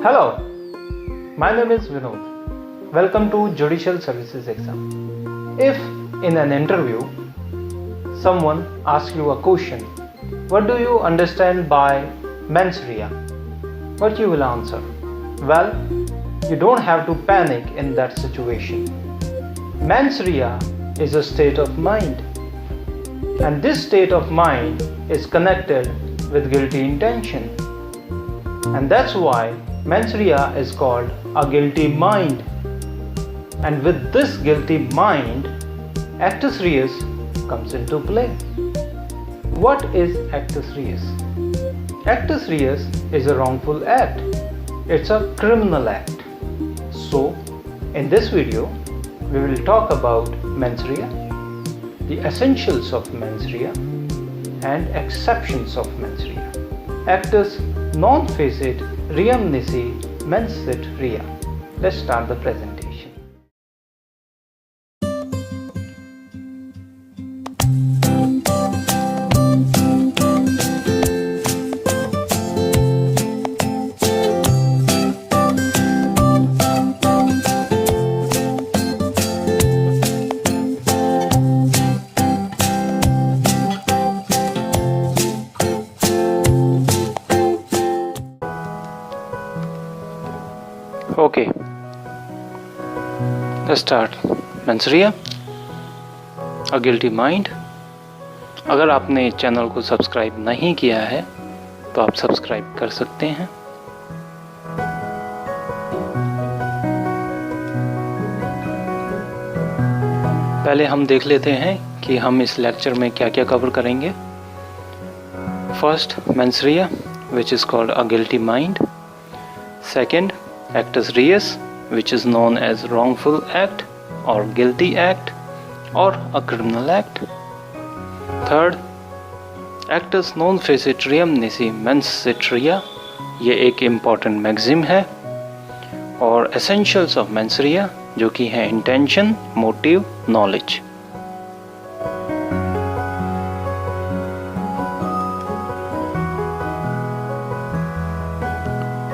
Hello, my name is Vinod. Welcome to Judicial Services Exam. If in an interview someone asks you a question, what do you understand by mens rea? What you will answer? Well, you don't have to panic in that situation. Mens rea is a state of mind, and this state of mind is connected with guilty intention, and that's why mens rea is called a guilty mind. And with this guilty mind, actus reus comes into play. What is actus reus? Actus reus is a wrongful act. It's a criminal act. So, in this video, we will talk about mens rea, the essentials of mens rea, and exceptions of mens rea. Actus non facit reum nisi mens sit rea. Let's start the presentation. Okay, let's start. Mens rea, a guilty mind. अगर आपने channel को subscribe नहीं किया है तो आप subscribe कर सकते हैं। पहले हम देख लेते हैं कि हम इस लेक्चर में क्या क्या कवर करेंगे। First, mens rea, which is called a guilty mind. Second, actus reus, which is known as wrongful act or guilty act or a criminal act. Third, actus non facit reum nisi mens sit rea, ये एक important maxim है। और essentials of mens rea, जो कि है intention, motive, knowledge।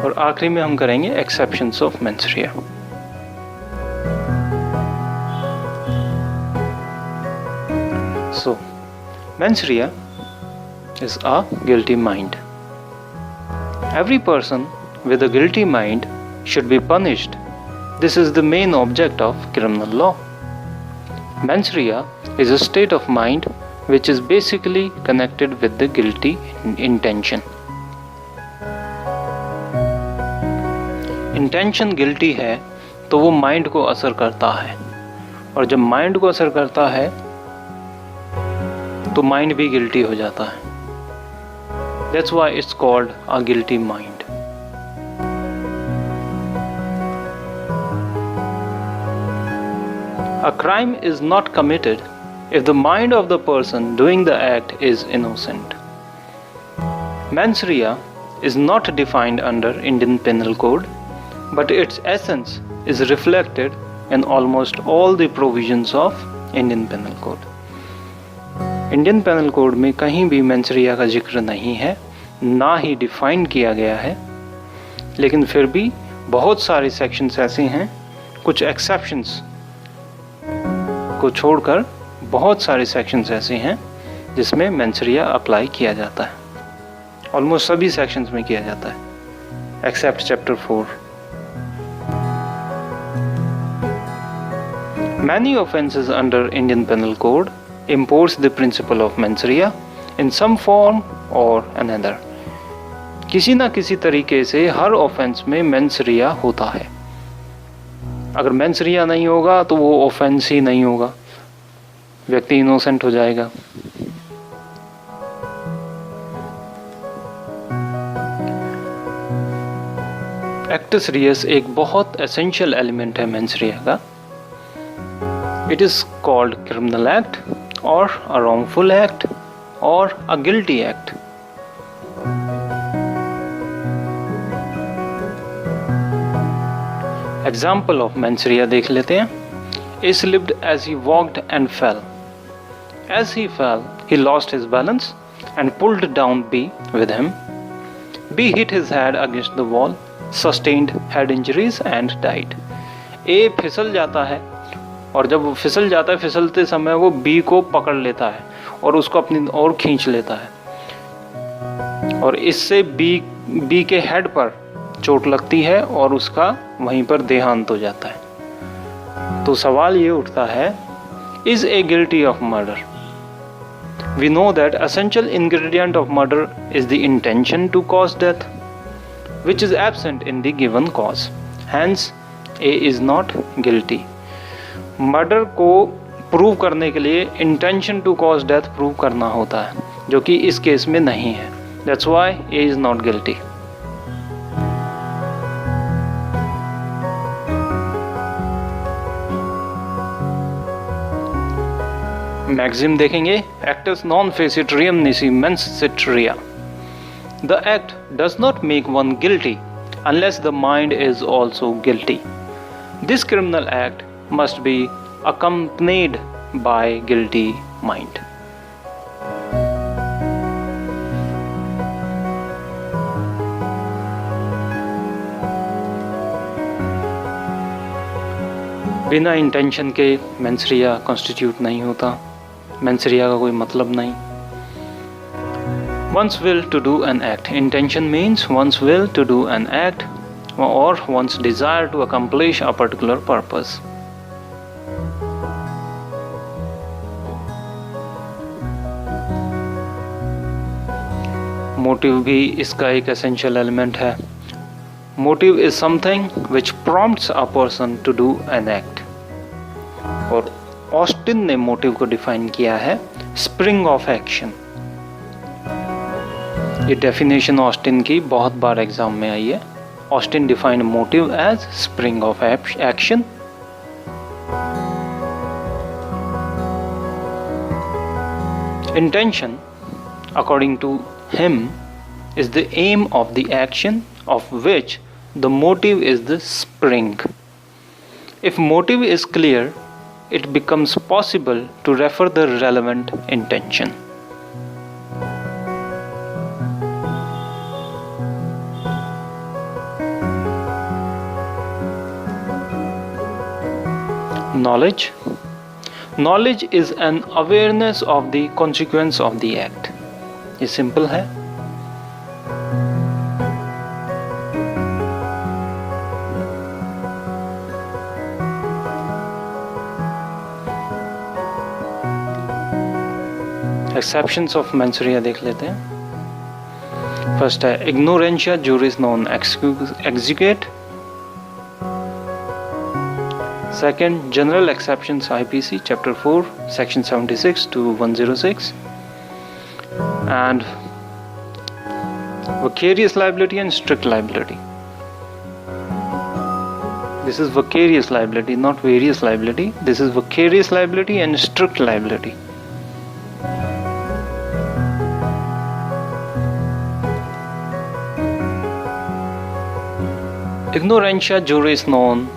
और आखिरी में हम करेंगे exceptions of mens rea। So, mens rea is a guilty mind. Every person with a guilty mind should be punished. This is the main object of criminal law. Mens rea is a state of mind which is basically connected with the guilty intention. Intention guilty है तो वो mind को असर करता है, और जब mind को असर करता है तो माइंड भी गिल्टी हो जाता है। That's why it's called a guilty mind. A crime is not committed if the mind of the person doing the act is innocent. Mens rea is not defined under Indian Penal Code, but its essence is reflected in almost all the provisions of Indian Penal Code. Indian Penal Code में कहीं भी mens rea का जिक्र नहीं है, ना ही define किया गया है, लेकिन फिर भी बहुत सारे सेक्शंस ऐसे हैं, कुछ एक्सेप्शंस को छोड़कर बहुत सारे सेक्शंस ऐसे हैं जिसमें mens rea अप्लाई किया जाता है। ऑलमोस्ट सभी सेक्शंस में किया जाता है, accept chapter 4। Many offences under Indian Penal Code impose the principle of mens rea in some form or another. किसी ना किसी तरीके से हर ऑफेंस में mens rea होता है। अगर mens rea नहीं होगा तो वो ऑफेंस ही नहीं होगा, व्यक्ति इनोसेंट हो जाएगा। एक्टस रियस एक बहुत एसेंशियल एलिमेंट है mens rea का। It is called criminal act or a wrongful act or a guilty act. Example of mens rea देख लेते हैं। A slipped as he walked and fell. As he fell, he lost his balance and pulled down B with him. B hit his head against the wall sustained head injuries and died. A फिसल जाता है और जब वो फिसल जाता है, फिसलते समय वो B को पकड़ लेता है और उसको अपनी ओर खींच लेता है और इससे B के हेड पर चोट लगती है और उसका वहीं पर देहांत हो जाता है। तो सवाल ये उठता है, is a guilty of murder? We know that essential ingredient of murder is the intention to cause death, which is absent in the given cause. Hence, A is not guilty. Murder को prove करने के लिए intention to cause death prove करना होता है, जो कि इस केस में नहीं है. That's why A is not guilty. Maxim देखेंगे, actus non facit reum nisi mens sit rea. The act does not make one guilty unless the mind is also guilty. This criminal act must be accompanied by guilty mind. बिना intention के mens rea constitute नहीं होता, mens rea का कोई मतलब नहीं. One's will to do an act. Intention means one's will to do an act or one's desire to accomplish a particular purpose. Motive भी इसका एक एसेंशियल एलिमेंट है. Motive is something which prompts a person to do an act. और Austin ने motive को define किया है spring of action. ये डेफिनेशन ऑस्टिन की बहुत बार एग्जाम में आई है. Austin defined motive as spring of action. Intention according to him is the aim of the action of which the motive is the spring. If motive is clear, it becomes possible to refer the relevant intention. Knowledge. Knowledge is an awareness of the consequence of the act. ये simple है. Exceptions of mens rea देख लेते हैं. First है ignorantia juris non excusat. Second general exceptions IPC chapter 4 section 76 to 106. And vicarious liability and strict liability. This is vicarious liability, not various liability. This is vicarious liability and strict liability. Ignorantia juris non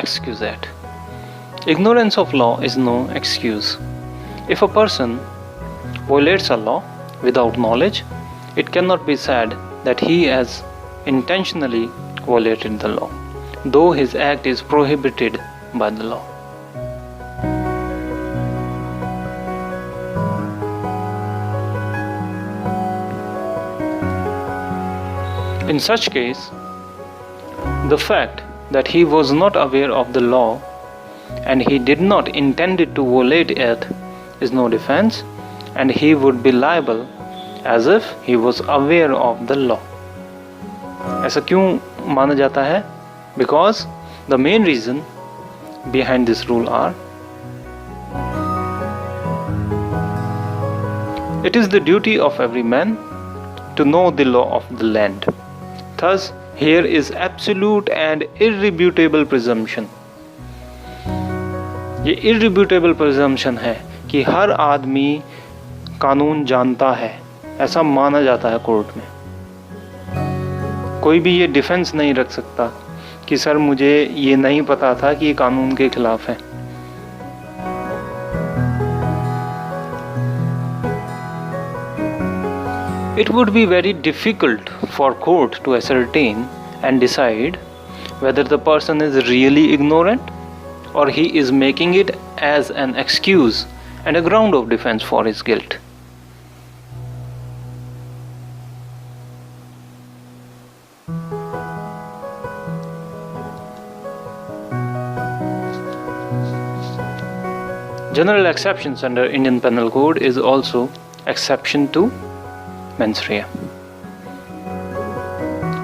excusat. Ignorance of law is no excuse. If a person violates a law without knowledge, it cannot be said that he has intentionally violated the law, though his act is prohibited by the law. In such case, the fact that he was not aware of the law and he did not intend to violate it is no defense, and he would be liable as if he was aware of the law. ऐसा क्यों माना जाता है? Because the main reason behind this rule are: it is the duty of every man to know the law of the land. Thus, here is absolute and irrefutable presumption. ये irrefutable presumption है कि हर आदमी कानून जानता है, ऐसा माना जाता है कोर्ट में. कोई भी ये डिफेंस नहीं रख सकता कि सर मुझे ये नहीं पता था कि ये कानून के खिलाफ है. It would be very difficult for court to ascertain and decide whether the person is really ignorant or he is making it as an excuse and a ground of defense for his guilt. General exceptions under Indian Penal Code is also exception to mens rea.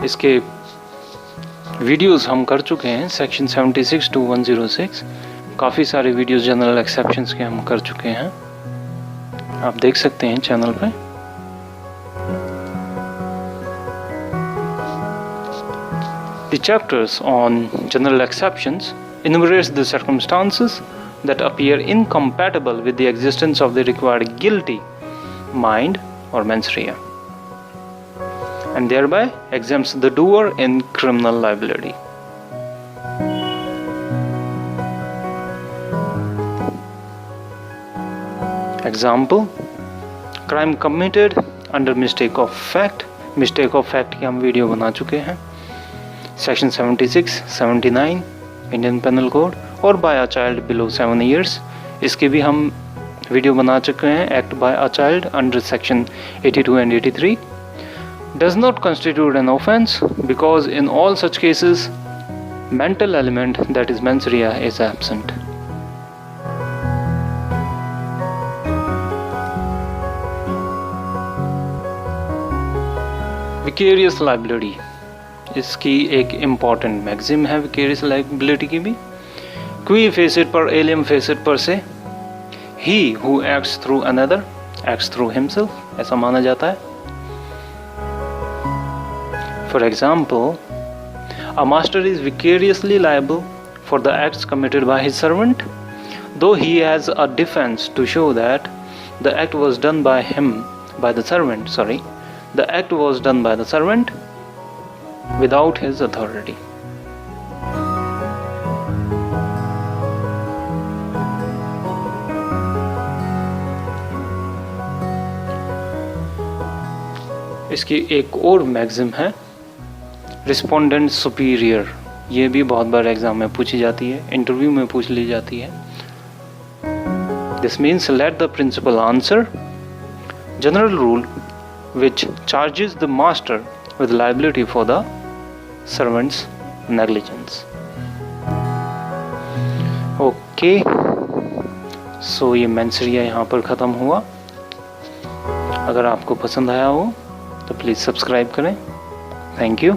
इसके videos हम कर चुके हैं section 76 to 106. काफ़ी सारे videos general exceptions के हम कर चुके हैं, आप देख सकते हैं चैनल पे. The chapters on general exceptions enumerates the circumstances that appear incompatible with the existence of the required guilty mind or mens rea, and thereby exempts the doer in criminal liability. Example: crime committed under mistake of fact. Mistake of fact की हम video बना चुके हैं, section 76, 79 Indian penal code, और by a child below 7 years, इसके भी हम video बना चुके हैं. Act by a child under section 82 and 83 does not constitute an offense because in all such cases mental element, that is mens rea, is absent. Vicarious liability, इसकी एक important maxim है vicarious liability की भी. Qui facet per alium facet per se, he who acts through another acts through himself, ऐसा माना जाता है. For example, a master is vicariously liable for the acts committed by his servant, though he has a defense to show that the act was done by the servant without his authority. इसकी एक और maxim है respondent superior. ये भी बहुत बार exam में पूछी जाती है, इंटरव्यू में पूछ ली जाती है. This means let the principal answer. General rule which charges the master with liability for the servant's negligence. Okay, so ये मेंस रिया यहाँ पर ख़त्म हुआ. अगर आपको पसंद आया हो तो प्लीज़ सब्सक्राइब करें. Thank you.